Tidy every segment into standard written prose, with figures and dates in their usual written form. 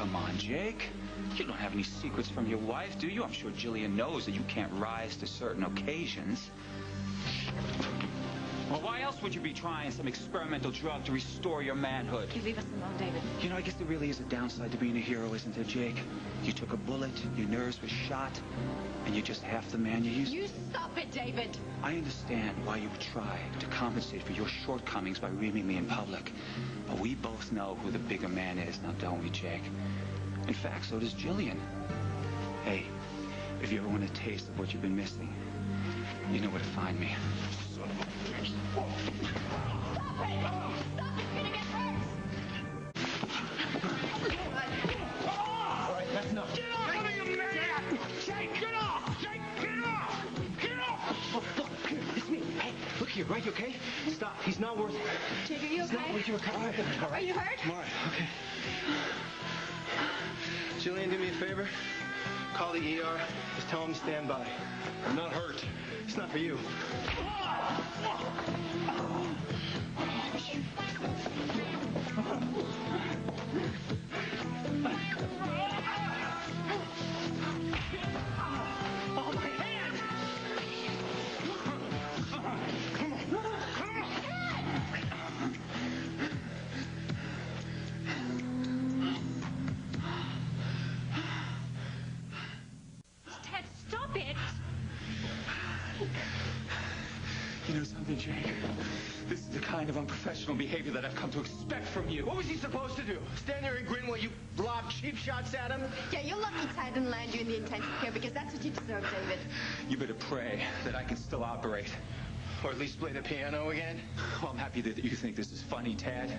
come on, Jake. You don't have any secrets from your wife, do you? I'm sure Jillian knows that you can't rise to certain occasions. Well, why else would you be trying some experimental drug to restore your manhood? You leave us alone, David. You know, I guess there really is a downside to being a hero, isn't there, Jake? You took a bullet, your nerves were shot, and you're just half the man you used to be. You stop it, David! I understand why you would try to compensate for your shortcomings by reaming me in public. But we both know who the bigger man is now, don't we, Jake? In fact, so does Jillian. Hey, if you ever want a taste of what you've been missing, you know where to find me. Son of a bitch. Stop it! Stop it! You're gonna get hurt! All right, that's enough. Get off of me, you maniac! Jake, get off! Jake, get off! Get off! Oh, look, it's me. Hey, look here, right? You okay? Stop. He's not worth it. Jake, are you okay? He's not worth your recovery. All right. Are you hurt? I'm all right. Okay. Jillian, do me a favor. Call the ER. Just tell him to stand by. I'm not hurt. It's not for you. Oh, my hand! Come on! Come on! Ted, stop it! You know something, Jake? This is the kind of unprofessional behavior that I've come to expect from you. What was he supposed to do? Stand there and grin while you lob cheap shots at him? Yeah, you're lucky Ted didn't land you in the intensive care because that's what you deserve, David. You better pray that I can still operate. Or at least play the piano again? Well, I'm happy that you think this is funny, Tad.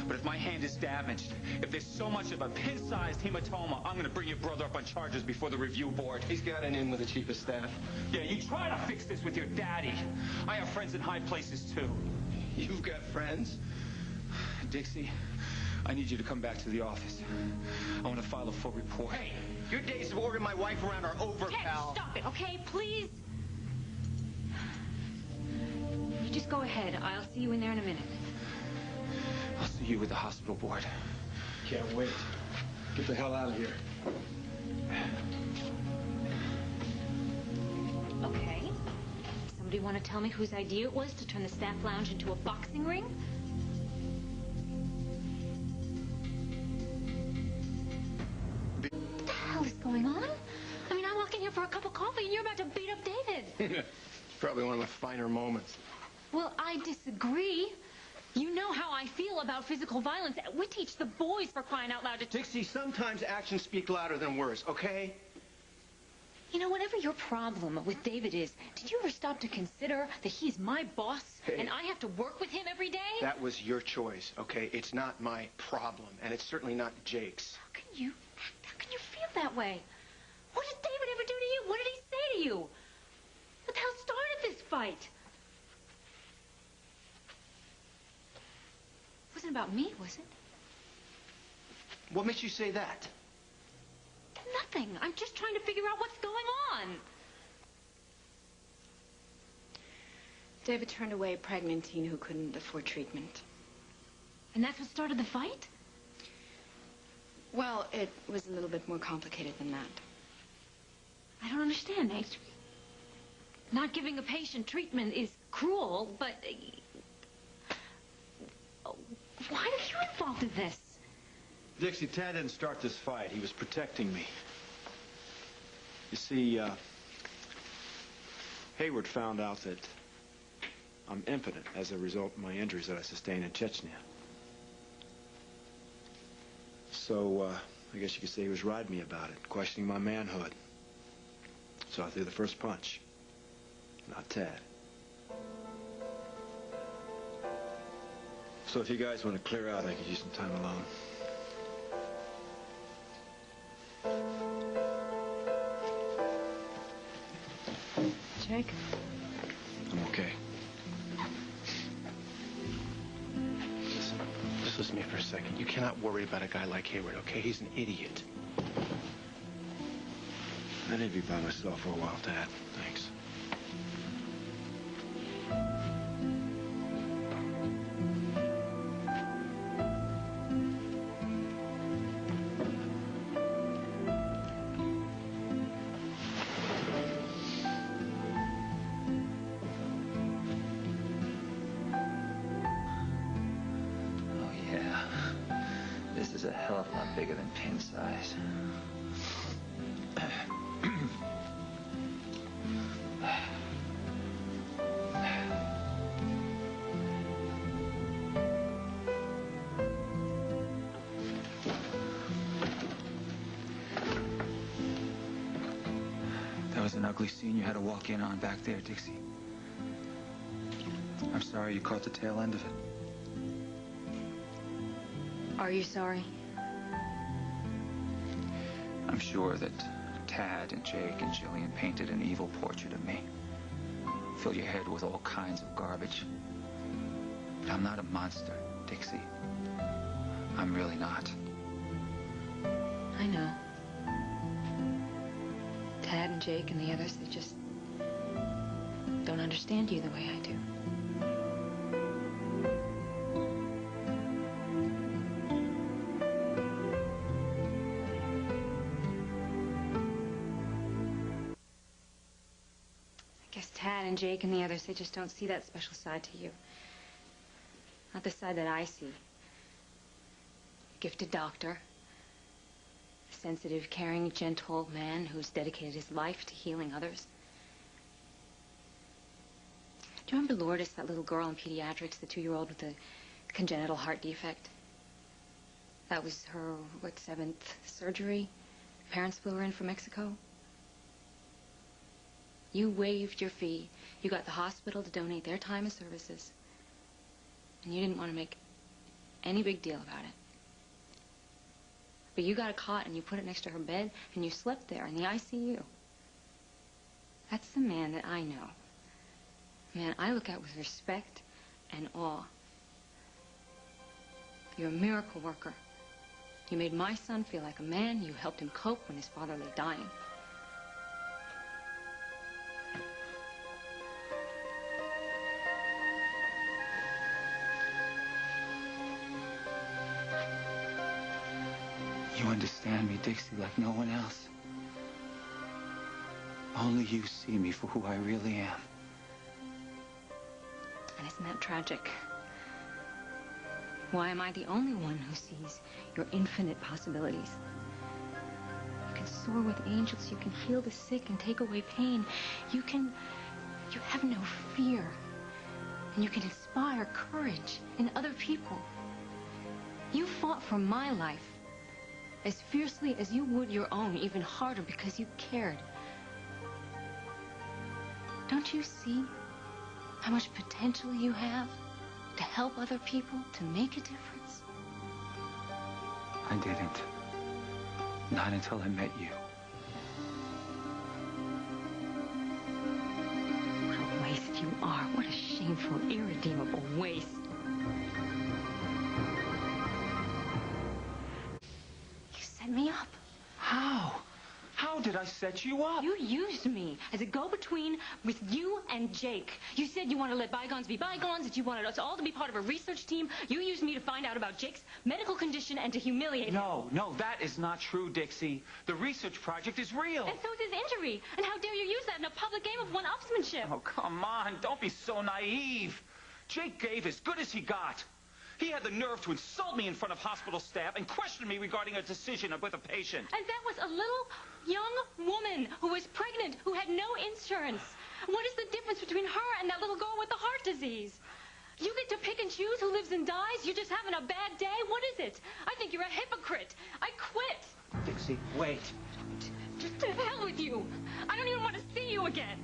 But if my hand is damaged, if there's so much of a pin-sized hematoma, I'm going to bring your brother up on charges before the review board. He's got an in with the chief of staff. Yeah, you try to fix this with your daddy. I have friends in high places, too. You've got friends? Dixie, I need you to come back to the office. I want to file a full report. Hey, your days of ordering my wife around are over, Ted, pal. stop it, okay? Please? You just go ahead. I'll see you in there in a minute. I'll see you with the hospital board. Can't wait. Get the hell out of here. Okay. Somebody want to tell me whose idea it was to turn the staff lounge into a boxing ring? What the hell is going on? I mean, I'm walking here for a cup of coffee and you're about to beat up David. It's probably one of my finer moments. Well, I disagree. You know how I feel about physical violence. We teach the boys, for crying out loud, to... Dixie, sometimes actions speak louder than words, okay? You know, whatever your problem with David is, did you ever stop to consider that he's my boss and I have to work with him every day? That was your choice, okay? It's not my problem, and it's certainly not Jake's. How can you feel that way? What did David ever do to you? What did he say to you? What the hell started this fight? It wasn't about me, was it? What makes you say that? Nothing. I'm just trying to figure out what's going on. David turned away a pregnant teen who couldn't afford treatment. And that's what started the fight? Well, it was a little bit more complicated than that. I don't understand, Nate. Not giving a patient treatment is cruel, but... why are you involved in this? Dixie, Tad didn't start this fight. He was protecting me. You see, Hayward found out that I'm impotent as a result of my injuries that I sustained in Chechnya. So, I guess you could say he was riding me about it, questioning my manhood. So I threw the first punch. Not Tad. So if you guys want to clear out, I could use some time alone. Jake? I'm okay. Listen, just listen to me for a second. You cannot worry about a guy like Hayward, okay? He's an idiot. I need to be by myself for a while, Dad. Thanks. This is a hell of a lot bigger than pin size. That was an ugly scene you had to walk in on back there, Dixie. I'm sorry you caught the tail end of it. Are you sorry? I'm sure that Tad and Jake and Jillian painted an evil portrait of me. Fill your head with all kinds of garbage. But I'm not a monster, Dixie. I'm really not. I know. Tad and Jake and the others, they just don't understand you the way I do. I guess Tad and Jake and the others, they just don't see that special side to you. Not the side that I see. Gifted doctor. Sensitive, caring, gentle man who's dedicated his life to healing others. Do you remember Lourdes, that little girl in pediatrics, the 2-year-old with the congenital heart defect? That was her, 7th surgery? Parents flew her in from Mexico. You waived your fee. You got the hospital to donate their time and services. And you didn't want to make any big deal about it. But you got a cot and you put it next to her bed and you slept there in the ICU. That's the man that I know. Man, I look at with respect and awe. You're a miracle worker. You made my son feel like a man. You helped him cope when his father lay dying. You understand me, Dixie, like no one else. Only you see me for who I really am. And isn't that tragic? Why am I the only one who sees your infinite possibilities? You can soar with angels. You can heal the sick and take away pain. You have no fear. And you can inspire courage in other people. You fought for my life as fiercely as you would your own, even harder because you cared. Don't you see how much potential you have to help other people, to make a difference? I didn't. Not until I met you. What a waste you are. What a shameful, irredeemable waste. You set me up. How? How did I set you up? You used me as a go-between with you and Jake. You said you wanted to let bygones be bygones, that you wanted us all to be part of a research team. You used me to find out about Jake's medical condition and to humiliate him. No, that is not true, Dixie. The research project is real. And so is his injury. And how dare you use that in a public game of one-upsmanship? Oh, come on. Don't be so naive. Jake gave as good as he got. He had the nerve to insult me in front of hospital staff and question me regarding a decision with a patient. And that was a little young woman who was pregnant, who had no insurance. What is the difference between her and that little girl with the heart disease? You get to pick and choose who lives and dies? You're just having a bad day? What is it? I think you're a hypocrite. I quit. Dixie, wait. Just to hell with you. I don't even want to see you again.